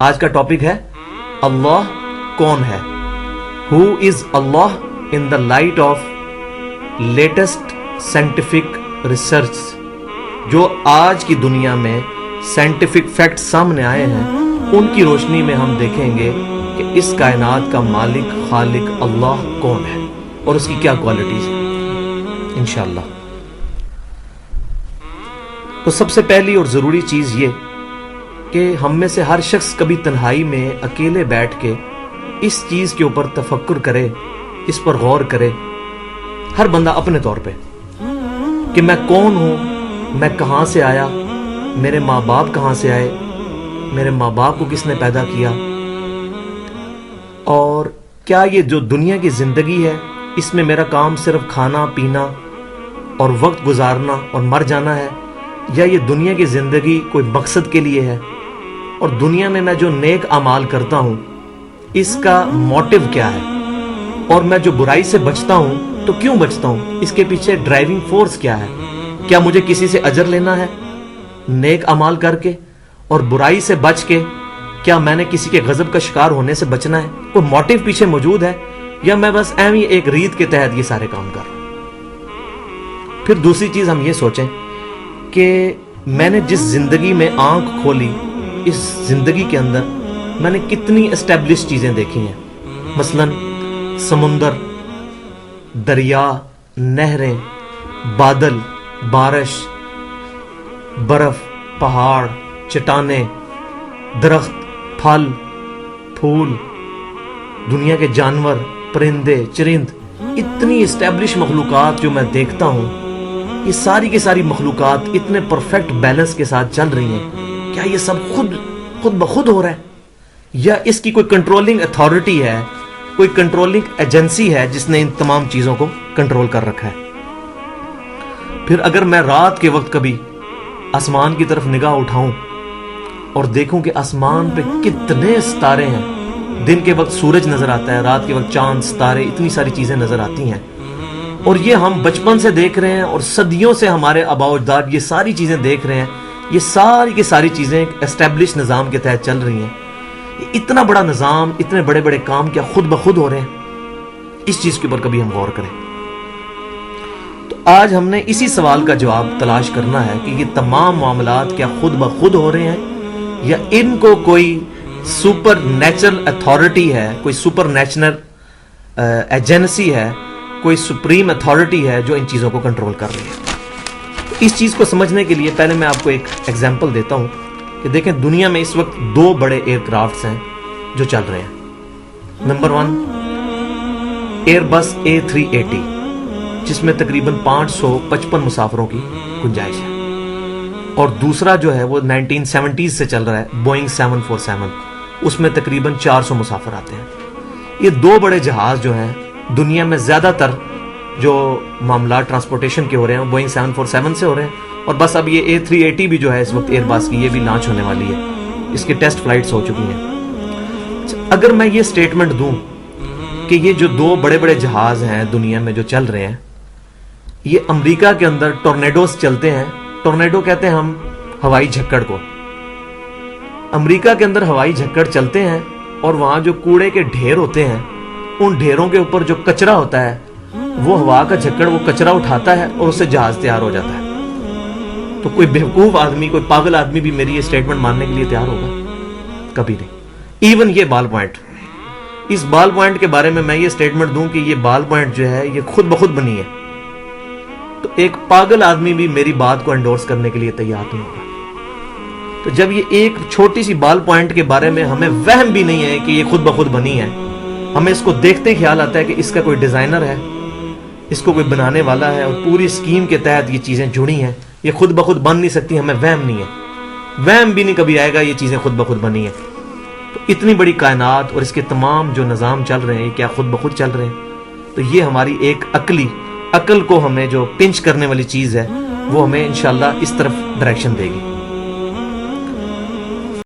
آج کا ٹاپک ہے اللہ کون ہے. Who is Allah in the light of latest scientific research. جو آج کی دنیا میں سائنٹیفک فیکٹ سامنے آئے ہیں ان کی روشنی میں ہم دیکھیں گے کہ اس کائنات کا مالک خالق اللہ کون ہے اور اس کی کیا کوالٹیز ہیں انشاءاللہ. تو سب سے پہلی اور ضروری چیز یہ کہ ہم میں سے ہر شخص کبھی تنہائی میں اکیلے بیٹھ کے اس چیز کے اوپر تفکر کرے، اس پر غور کرے، ہر بندہ اپنے طور پہ، کہ میں کون ہوں، میں کہاں سے آیا، میرے ماں باپ کہاں سے آئے، میرے ماں باپ کو کس نے پیدا کیا، اور کیا یہ جو دنیا کی زندگی ہے اس میں میرا کام صرف کھانا پینا اور وقت گزارنا اور مر جانا ہے، یا یہ دنیا کی زندگی کوئی مقصد کے لیے ہے، اور دنیا میں جو نیک اعمال کرتا ہوں اس کا موٹو کیا ہے، اور میں جو برائی سے بچتا ہوں تو کیوں بچتا ہوں، اس کے پیچھے ڈرائیونگ فورس کیا ہے. کیا مجھے کسی سے اجر لینا ہے نیک اعمال کر کے اور برائی سے بچ کے؟ کیا میں نے کسی کے غضب کا شکار ہونے سے بچنا ہے؟ کوئی موٹو پیچھے موجود ہے، یا میں بس ایویں ایک ریت کے تحت یہ سارے کام کر رہا ہوں؟ پھر دوسری چیز ہم یہ سوچیں کہ میں نے جس زندگی میں آنکھ کھولی اس زندگی کے اندر میں نے کتنی اسٹیبلش چیزیں دیکھی ہیں، مثلا سمندر، دریا، نہریں، بادل، بارش، برف، پہاڑ، چٹانیں، درخت، پھل، پھول، دنیا کے جانور، پرندے، چرند، اتنی اسٹیبلش مخلوقات جو میں دیکھتا ہوں. یہ ساری کی ساری مخلوقات اتنے پرفیکٹ بیلنس کے ساتھ چل رہی ہیں. کیا یہ سب خود بخود ہو رہا ہے، یا اس کی کوئی کنٹرولنگ اتھارٹی ہے، کوئی کنٹرولنگ ایجنسی ہے جس نے ان تمام چیزوں کو کنٹرول کر رکھا ہے؟ پھر اگر میں رات کے وقت کبھی آسمان کی طرف نگاہ اٹھاؤں اور دیکھوں کہ آسمان پہ کتنے ستارے ہیں، دن کے وقت سورج نظر آتا ہے، رات کے وقت چاند، ستارے، اتنی ساری چیزیں نظر آتی ہیں، اور یہ ہم بچپن سے دیکھ رہے ہیں اور صدیوں سے ہمارے آباء و اجداد یہ ساری چیزیں دیکھ رہے ہیں. یہ ساری کی ساری چیزیں ایک اسٹیبلش نظام کے تحت چل رہی ہیں. اتنا بڑا نظام، اتنے بڑے بڑے کام کیا خود بخود ہو رہے ہیں؟ اس چیز کے اوپر کبھی ہم غور کریں. تو آج ہم نے اسی سوال کا جواب تلاش کرنا ہے کہ یہ تمام معاملات کیا خود بخود ہو رہے ہیں، یا ان کو کوئی سپر نیچرل اتھارٹی ہے، کوئی سپر نیچرل ایجنسی ہے، کوئی سپریم اتھارٹی ہے جو ان چیزوں کو کنٹرول کر رہی ہے. اس چیز کو سمجھنے کے لیے پہلے میں آپ کو ایک ایگزامپل دیتا ہوں کہ دیکھیں دنیا میں اس وقت دو بڑے ایئر کرافٹس ہیں جو چل رہے ہیں. نمبر 1 ایئر بس A380 جس میں تقریباً 555 مسافروں کی گنجائش ہے، اور دوسرا جو ہے وہ 1970s سے چل رہا ہے بوئنگ 747، اس میں تقریباً 400 مسافر آتے ہیں. یہ دو بڑے جہاز جو ہیں دنیا میں زیادہ تر جو معاملات ٹرانسپورٹیشن کے ہو رہے ہیں بوئنگ 747 سے ہو رہے ہیں، اور بس اب یہ A380 بھی جو ہے اس وقت ایئر بس کی یہ بھی لانچ ہونے والی ہے، اس کی ٹیسٹ فلائٹس ہو چکی ہیں. اگر میں یہ سٹیٹمنٹ دوں کہ یہ جو دو بڑے بڑے جہاز ہیں دنیا میں جو چل رہے ہیں، یہ امریکہ کے اندر ٹورنیڈوز چلتے ہیں. ٹورنیڈو کہتے ہیں ہم ہوائی جھکڑ کو. امریکہ کے اندر ہوائی جھکڑ چلتے ہیں، اور وہاں جو کوڑے کے ڈھیر ہوتے ہیں ان ڈھیروں کے اوپر جو کچرا ہوتا ہے وہ ہوا کا جھکڑ وہ کچرا اٹھاتا ہے اور اس سے جہاز تیار ہو جاتا ہے. تو کوئی بیوقوف آدمی، کوئی پاگل آدمی بھی میری یہ سٹیٹمنٹ ماننے کے لیے تیار ہوگا؟ کبھی نہیں. ایون یہ بال پوائنٹ، اس بال پوائنٹ کے بارے میں یہ سٹیٹمنٹ دوں کہ یہ بال پوائنٹ جو ہے یہ خود بخود بنی ہے، تو ایک پاگل آدمی بھی میری بات کو انڈورس کرنے کے لیے تیار نہیں ہوگا. تو جب یہ ایک چھوٹی سی بال پوائنٹ کے بارے میں ہمیں وہم بھی نہیں ہے کہ یہ خود بخود بنی ہے، ہمیں اس کو دیکھتے خیال آتا ہے کہ اس کا کوئی ڈیزائنر ہے، اس کو کوئی بنانے والا ہے، اور پوری اسکیم کے تحت یہ چیزیں جڑی ہیں، یہ خود بخود بن نہیں سکتی. ہمیں وہم نہیں ہے، وہم بھی نہیں کبھی آئے گا یہ چیزیں خود بخود بنی ہیں. تو اتنی بڑی کائنات اور اس کے تمام جو نظام چل رہے ہیں یہ کیا خود بخود چل رہے ہیں؟ تو یہ ہماری ایک عقل کو ہمیں جو پنچ کرنے والی چیز ہے وہ ہمیں انشاءاللہ اس طرف ڈائریکشن دے گی.